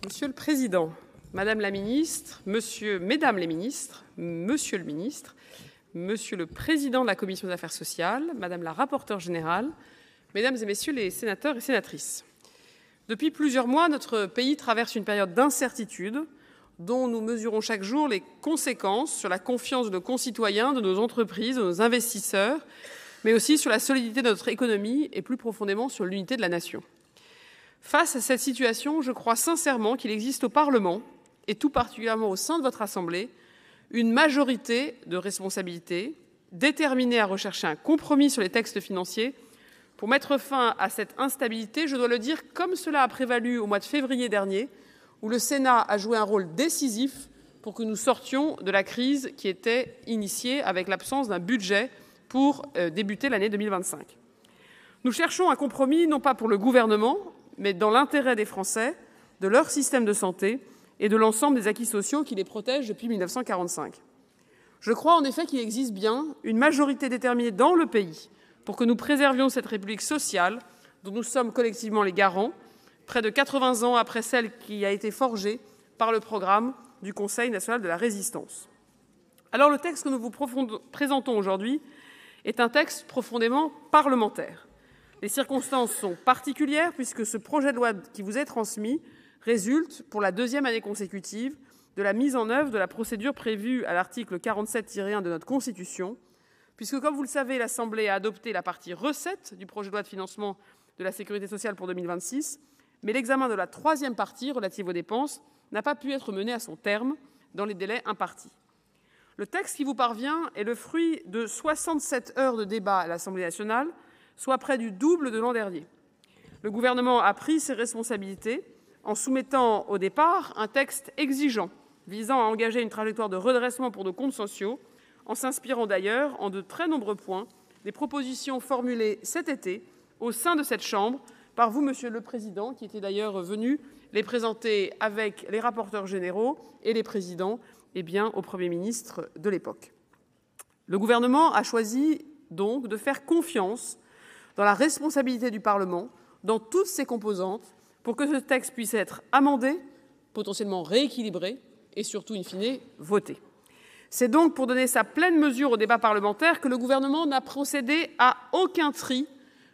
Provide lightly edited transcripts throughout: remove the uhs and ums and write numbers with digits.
Monsieur le Président, Madame la Ministre, Mesdames les Ministres, Monsieur le Ministre, Monsieur le Président de la Commission des Affaires sociales, Madame la Rapporteure générale, Mesdames et Messieurs les sénateurs et sénatrices. Depuis plusieurs mois, notre pays traverse une période d'incertitude dont nous mesurons chaque jour les conséquences sur la confiance de nos concitoyens, de nos entreprises, de nos investisseurs, mais aussi sur la solidité de notre économie et plus profondément sur l'unité de la nation. Face à cette situation, je crois sincèrement qu'il existe au Parlement, et tout particulièrement au sein de votre Assemblée, une majorité de responsabilités déterminée à rechercher un compromis sur les textes financiers pour mettre fin à cette instabilité, je dois le dire, comme cela a prévalu au mois de février dernier, où le Sénat a joué un rôle décisif pour que nous sortions de la crise qui était initiée avec l'absence d'un budget pour débuter l'année 2025. Nous cherchons un compromis, non pas pour le gouvernement, mais dans l'intérêt des Français, de leur système de santé et de l'ensemble des acquis sociaux qui les protègent depuis 1945. Je crois en effet qu'il existe bien une majorité déterminée dans le pays pour que nous préservions cette République sociale dont nous sommes collectivement les garants, près de 80 ans après celle qui a été forgée par le programme du Conseil national de la Résistance. Alors le texte que nous vous présentons aujourd'hui est un texte profondément parlementaire. Les circonstances sont particulières puisque ce projet de loi qui vous est transmis résulte, pour la deuxième année consécutive, de la mise en œuvre de la procédure prévue à l'article 47-1 de notre Constitution, puisque, comme vous le savez, l'Assemblée a adopté la partie recettes du projet de loi de financement de la Sécurité sociale pour 2026, mais l'examen de la troisième partie, relative aux dépenses, n'a pas pu être mené à son terme dans les délais impartis. Le texte qui vous parvient est le fruit de 67 heures de débat à l'Assemblée nationale, soit près du double de l'an dernier. Le gouvernement a pris ses responsabilités en soumettant au départ un texte exigeant visant à engager une trajectoire de redressement pour nos comptes sociaux, en s'inspirant d'ailleurs, en de très nombreux points, des propositions formulées cet été au sein de cette Chambre par vous, Monsieur le Président, qui était d'ailleurs venu les présenter avec les rapporteurs généraux et les présidents au Premier ministre de l'époque. Le gouvernement a choisi donc de faire confiance dans la responsabilité du Parlement, dans toutes ses composantes, pour que ce texte puisse être amendé, potentiellement rééquilibré et surtout, in fine, voté. C'est donc pour donner sa pleine mesure au débat parlementaire que le gouvernement n'a procédé à aucun tri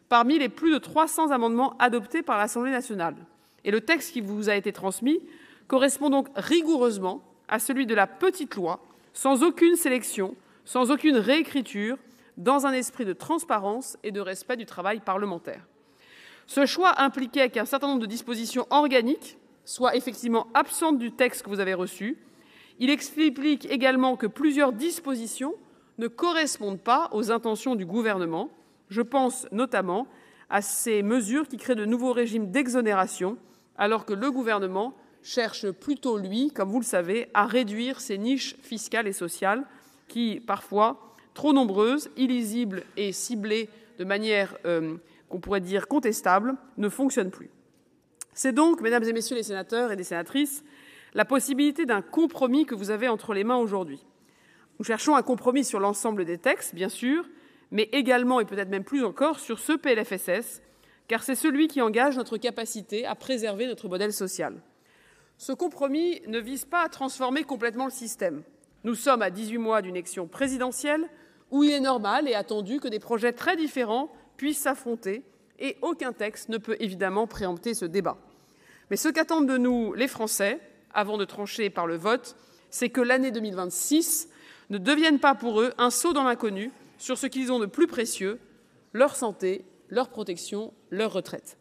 parmi les plus de 300 amendements adoptés par l'Assemblée nationale. Et le texte qui vous a été transmis correspond donc rigoureusement à celui de la petite loi, sans aucune sélection, sans aucune réécriture, dans un esprit de transparence et de respect du travail parlementaire. Ce choix impliquait qu'un certain nombre de dispositions organiques soient effectivement absentes du texte que vous avez reçu. Il explique également que plusieurs dispositions ne correspondent pas aux intentions du gouvernement. Je pense notamment à ces mesures qui créent de nouveaux régimes d'exonération, alors que le gouvernement cherche plutôt, lui, comme vous le savez, à réduire ces niches fiscales et sociales qui, parfois, trop nombreuses, illisibles et ciblées de manière qu'on pourrait dire contestable, ne fonctionnent plus. C'est donc, Mesdames et Messieurs les sénateurs et les sénatrices, la possibilité d'un compromis que vous avez entre les mains aujourd'hui. Nous cherchons un compromis sur l'ensemble des textes, bien sûr, mais également et peut-être même plus encore sur ce PLFSS, car c'est celui qui engage notre capacité à préserver notre modèle social. Ce compromis ne vise pas à transformer complètement le système. Nous sommes à 18 mois d'une élection présidentielle où il est normal et attendu que des projets très différents puissent s'affronter et aucun texte ne peut évidemment préempter ce débat. Mais ce qu'attendent de nous les Français, avant de trancher par le vote, c'est que l'année 2026 ne devienne pas pour eux un saut dans l'inconnu sur ce qu'ils ont de plus précieux, leur santé, leur protection, leur retraite.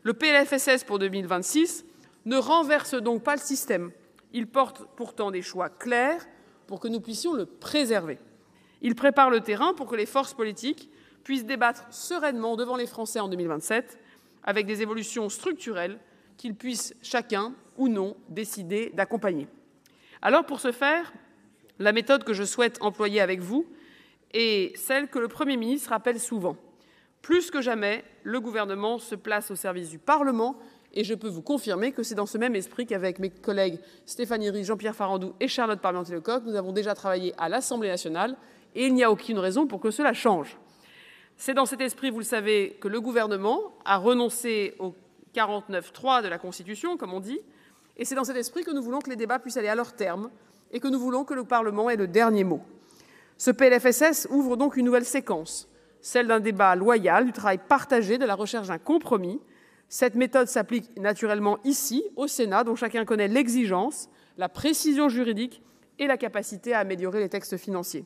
Le PLFSS pour 2026 ne renverse donc pas le système. Il porte pourtant des choix clairs pour que nous puissions le préserver. Il prépare le terrain pour que les forces politiques puissent débattre sereinement devant les Français en 2027 avec des évolutions structurelles qu'ils puissent chacun ou non décider d'accompagner. Alors pour ce faire, la méthode que je souhaite employer avec vous est celle que le Premier ministre rappelle souvent. Plus que jamais, le gouvernement se place au service du Parlement et je peux vous confirmer que c'est dans ce même esprit qu'avec mes collègues Stéphanie Ries, Jean-Pierre Farandou et Charlotte Parmentier-Lecocq, nous avons déjà travaillé à l'Assemblée nationale et il n'y a aucune raison pour que cela change. C'est dans cet esprit, vous le savez, que le gouvernement a renoncé au 49.3 de la Constitution, comme on dit, Et c'est dans cet esprit que nous voulons que les débats puissent aller à leur terme et que nous voulons que le Parlement ait le dernier mot. Ce PLFSS ouvre donc une nouvelle séquence, celle d'un débat loyal, du travail partagé, de la recherche d'un compromis. Cette méthode s'applique naturellement ici, au Sénat, dont chacun connaît l'exigence, la précision juridique et la capacité à améliorer les textes financiers.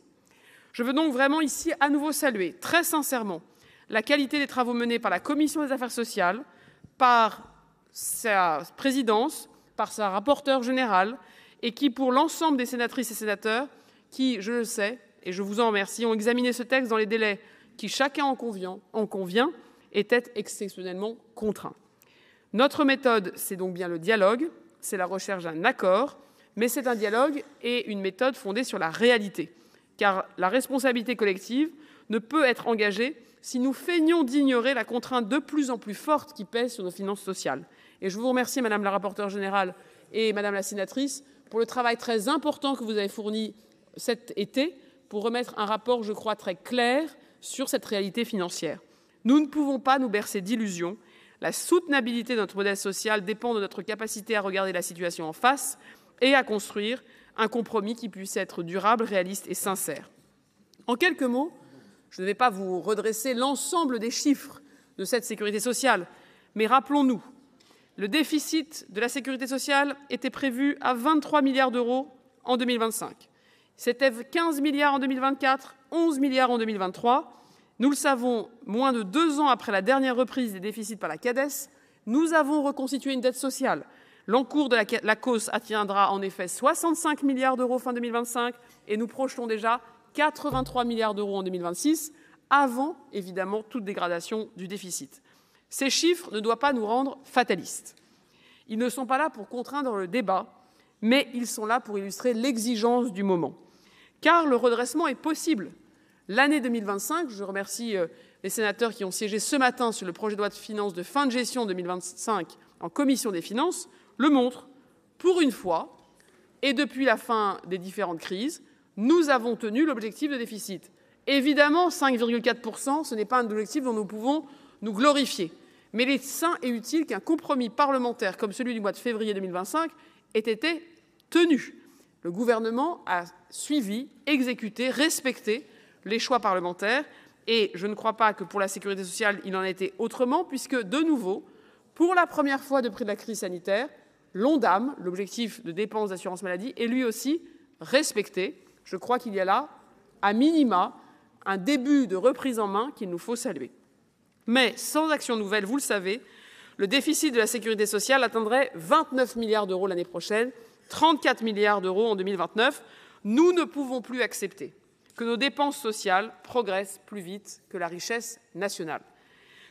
Je veux donc vraiment ici à nouveau saluer très sincèrement la qualité des travaux menés par la Commission des affaires sociales, par sa présidence, par sa rapporteure générale, et qui, pour l'ensemble des sénatrices et sénateurs, qui, je le sais, et je vous en remercie, ont examiné ce texte dans les délais qui, chacun en convient, étaient exceptionnellement contraints. Notre méthode, c'est donc bien le dialogue, c'est la recherche d'un accord, mais c'est un dialogue et une méthode fondée sur la réalité, car la responsabilité collective ne peut être engagée si nous feignons d'ignorer la contrainte de plus en plus forte qui pèse sur nos finances sociales. Et je vous remercie, Madame la rapporteure générale et Madame la sénatrice, pour le travail très important que vous avez fourni cet été pour remettre un rapport, je crois, très clair sur cette réalité financière. Nous ne pouvons pas nous bercer d'illusions. La soutenabilité de notre modèle social dépend de notre capacité à regarder la situation en face et à construire un compromis qui puisse être durable, réaliste et sincère. En quelques mots, je ne vais pas vous redresser l'ensemble des chiffres de cette sécurité sociale, mais rappelons-nous, le déficit de la sécurité sociale était prévu à 23 milliards d'euros en 2025. C'était 15 milliards en 2024, 11 milliards en 2023. Nous le savons, moins de 2 ans après la dernière reprise des déficits par la CADES, nous avons reconstitué une dette sociale. L'encours de la COS atteindra en effet 65 milliards d'euros fin 2025 et nous projetons déjà 83 milliards d'euros en 2026, avant, évidemment, toute dégradation du déficit. Ces chiffres ne doivent pas nous rendre fatalistes. Ils ne sont pas là pour contraindre le débat, mais ils sont là pour illustrer l'exigence du moment. Car le redressement est possible. L'année 2025, je remercie les sénateurs qui ont siégé ce matin sur le projet de loi de finances de fin de gestion 2025 en commission des finances, le montre, pour une fois, et depuis la fin des différentes crises, nous avons tenu l'objectif de déficit. Évidemment, 5,4%, ce n'est pas un objectif dont nous pouvons nous glorifier. Mais il est sain et utile qu'un compromis parlementaire comme celui du mois de février 2025 ait été tenu. Le gouvernement a suivi, exécuté, respecté les choix parlementaires et je ne crois pas que pour la sécurité sociale, il en a été autrement puisque, de nouveau, pour la première fois depuis la crise sanitaire, l'ONDAM, l'objectif de dépenses d'assurance maladie, est lui aussi respecté. Je crois qu'il y a là, à minima, un début de reprise en main qu'il nous faut saluer. Mais sans action nouvelle, vous le savez, le déficit de la sécurité sociale atteindrait 29 milliards d'euros l'année prochaine, 34 milliards d'euros en 2029. Nous ne pouvons plus accepter que nos dépenses sociales progressent plus vite que la richesse nationale.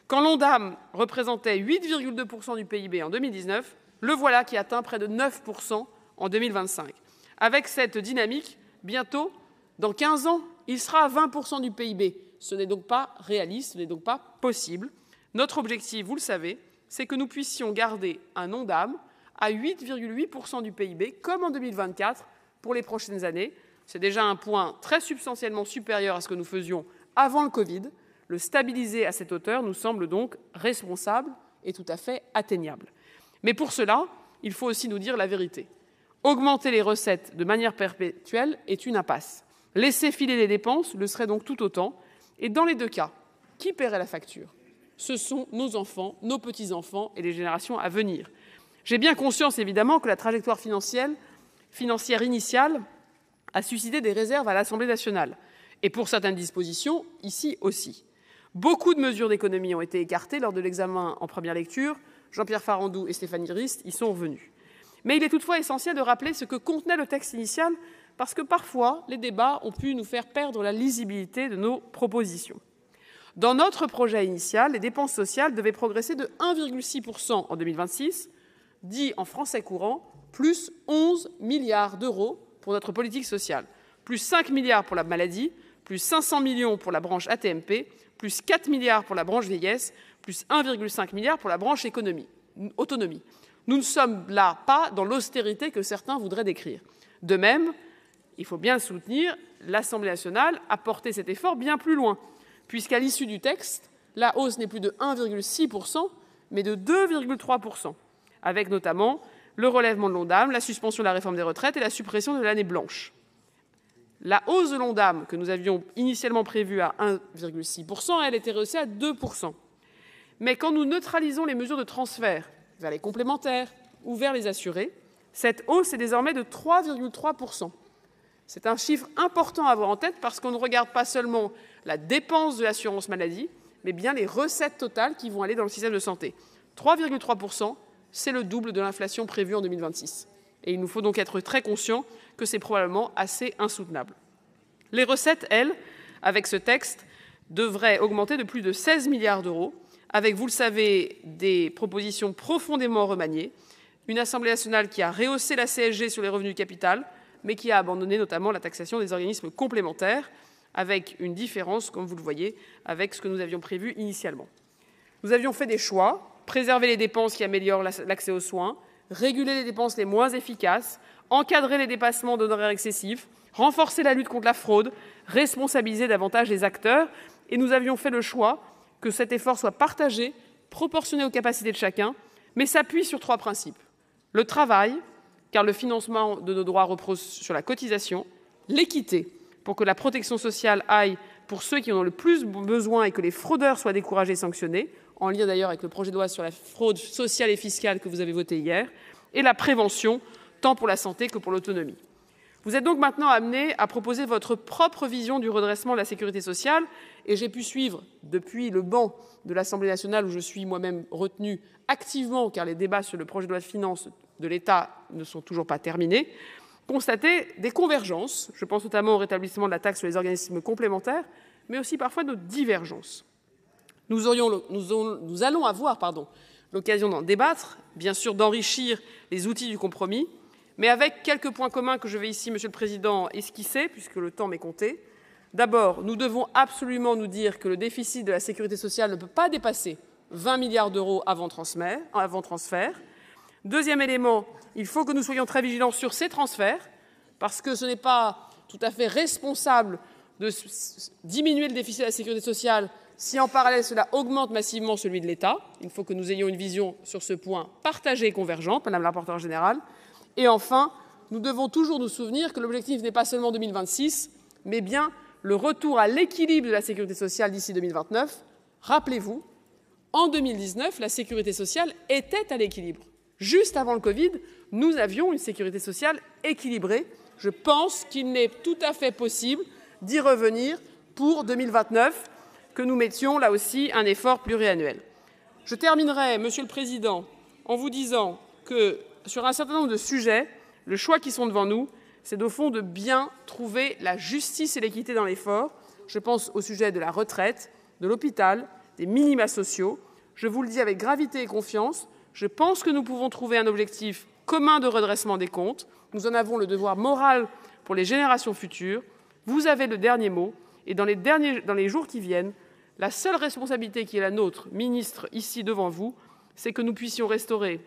Quand l'ONDAM représentait 8,2% du PIB en 2019, le voilà qui atteint près de 9% en 2025. Avec cette dynamique, bientôt, dans 15 ans, il sera à 20% du PIB. Ce n'est donc pas réaliste, ce n'est donc pas possible. Notre objectif, vous le savez, c'est que nous puissions garder un ONDAM à 8,8% du PIB, comme en 2024, pour les prochaines années. C'est déjà un point très substantiellement supérieur à ce que nous faisions avant le Covid. Le stabiliser à cette hauteur nous semble donc responsable et tout à fait atteignable. Mais pour cela, il faut aussi nous dire la vérité. Augmenter les recettes de manière perpétuelle est une impasse. Laisser filer les dépenses le serait donc tout autant. Et dans les deux cas, qui paierait la facture? Ce sont nos enfants, nos petits-enfants et les générations à venir. J'ai bien conscience, évidemment, que la trajectoire financière initiale a suscité des réserves à l'Assemblée nationale. Et pour certaines dispositions, ici aussi. Beaucoup de mesures d'économie ont été écartées lors de l'examen en première lecture. Jean-Pierre Farandou et Stéphanie Rist y sont revenus. Mais il est toutefois essentiel de rappeler ce que contenait le texte initial, parce que parfois, les débats ont pu nous faire perdre la lisibilité de nos propositions. Dans notre projet initial, les dépenses sociales devaient progresser de 1,6% en 2026, dit en français courant, plus 11 milliards d'euros pour notre politique sociale, plus 5 milliards pour la maladie, plus 500 millions pour la branche AT-MP, plus 4 milliards pour la branche vieillesse, plus 1,5 milliard pour la branche autonomie. Nous ne sommes là pas dans l'austérité que certains voudraient décrire. De même, il faut bien le soutenir, l'Assemblée nationale a porté cet effort bien plus loin, puisqu'à l'issue du texte, la hausse n'est plus de 1,6%, mais de 2,3%, avec notamment le relèvement de l'Ondam, la suspension de la réforme des retraites et la suppression de l'année blanche. La hausse de l'Ondam, que nous avions initialement prévue à 1,6%, elle était rehaussée à 2%. Mais quand nous neutralisons les mesures de transfert vers les complémentaires ou vers les assurés, cette hausse est désormais de 3,3%. C'est un chiffre important à avoir en tête parce qu'on ne regarde pas seulement la dépense de l'assurance maladie, mais bien les recettes totales qui vont aller dans le système de santé. 3,3%, c'est le double de l'inflation prévue en 2026. Et il nous faut donc être très conscients que c'est probablement assez insoutenable. Les recettes, elles, avec ce texte, devraient augmenter de plus de 16 milliards d'euros, avec, vous le savez, des propositions profondément remaniées, une Assemblée nationale qui a rehaussé la CSG sur les revenus du capital, mais qui a abandonné notamment la taxation des organismes complémentaires, avec une différence, comme vous le voyez, avec ce que nous avions prévu initialement. Nous avions fait des choix, préserver les dépenses qui améliorent l'accès aux soins, réguler les dépenses les moins efficaces, encadrer les dépassements d'honoraires excessifs, renforcer la lutte contre la fraude, responsabiliser davantage les acteurs. Et nous avions fait le choix que cet effort soit partagé, proportionné aux capacités de chacun, mais s'appuie sur 3 principes. Le travail, car le financement de nos droits repose sur la cotisation, l'équité, pour que la protection sociale aille pour ceux qui en ont le plus besoin et que les fraudeurs soient découragés et sanctionnés, en lien d'ailleurs avec le projet de loi sur la fraude sociale et fiscale que vous avez voté hier, et la prévention, tant pour la santé que pour l'autonomie. Vous êtes donc maintenant amenés à proposer votre propre vision du redressement de la sécurité sociale, et j'ai pu suivre, depuis le banc de l'Assemblée nationale où je suis moi-même retenu activement, car les débats sur le projet de loi de finances de l'État ne sont toujours pas terminés, constater des convergences. Je pense notamment au rétablissement de la taxe sur les organismes complémentaires, mais aussi parfois de divergences. Nous allons avoir l'occasion d'en débattre, bien sûr d'enrichir les outils du compromis, mais avec quelques points communs que je vais ici, Monsieur le Président, esquisser, puisque le temps m'est compté. D'abord, nous devons absolument nous dire que le déficit de la sécurité sociale ne peut pas dépasser 20 milliards d'euros avant transfert. Deuxième élément, il faut que nous soyons très vigilants sur ces transferts, parce que ce n'est pas tout à fait responsable de diminuer le déficit de la sécurité sociale si en parallèle cela augmente massivement celui de l'État. Il faut que nous ayons une vision sur ce point partagée et convergente, Madame la rapporteure générale. Et enfin, nous devons toujours nous souvenir que l'objectif n'est pas seulement 2026, mais bien le retour à l'équilibre de la sécurité sociale d'ici 2029. Rappelez-vous, en 2019, la sécurité sociale était à l'équilibre. Juste avant le Covid, nous avions une sécurité sociale équilibrée. Je pense qu'il n'est tout à fait possible d'y revenir pour 2029, que nous mettions là aussi un effort pluriannuel. Je terminerai, Monsieur le Président, en vous disant que sur un certain nombre de sujets, le choix qui sont devant nous, c'est au fond de bien trouver la justice et l'équité dans l'effort. Je pense au sujet de la retraite, de l'hôpital, des minima sociaux. Je vous le dis avec gravité et confiance, je pense que nous pouvons trouver un objectif commun de redressement des comptes. Nous en avons le devoir moral pour les générations futures. Vous avez le dernier mot et dans les jours qui viennent, la seule responsabilité qui est la nôtre, ministre, ici devant vous, c'est que nous puissions restaurer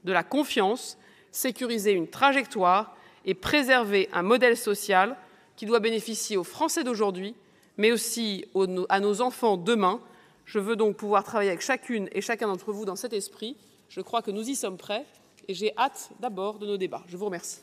de la confiance, sécuriser une trajectoire et préserver un modèle social qui doit bénéficier aux Français d'aujourd'hui, mais aussi à nos enfants demain. Je veux donc pouvoir travailler avec chacune et chacun d'entre vous dans cet esprit. Je crois que nous y sommes prêts et j'ai hâte d'abord de nos débats. Je vous remercie.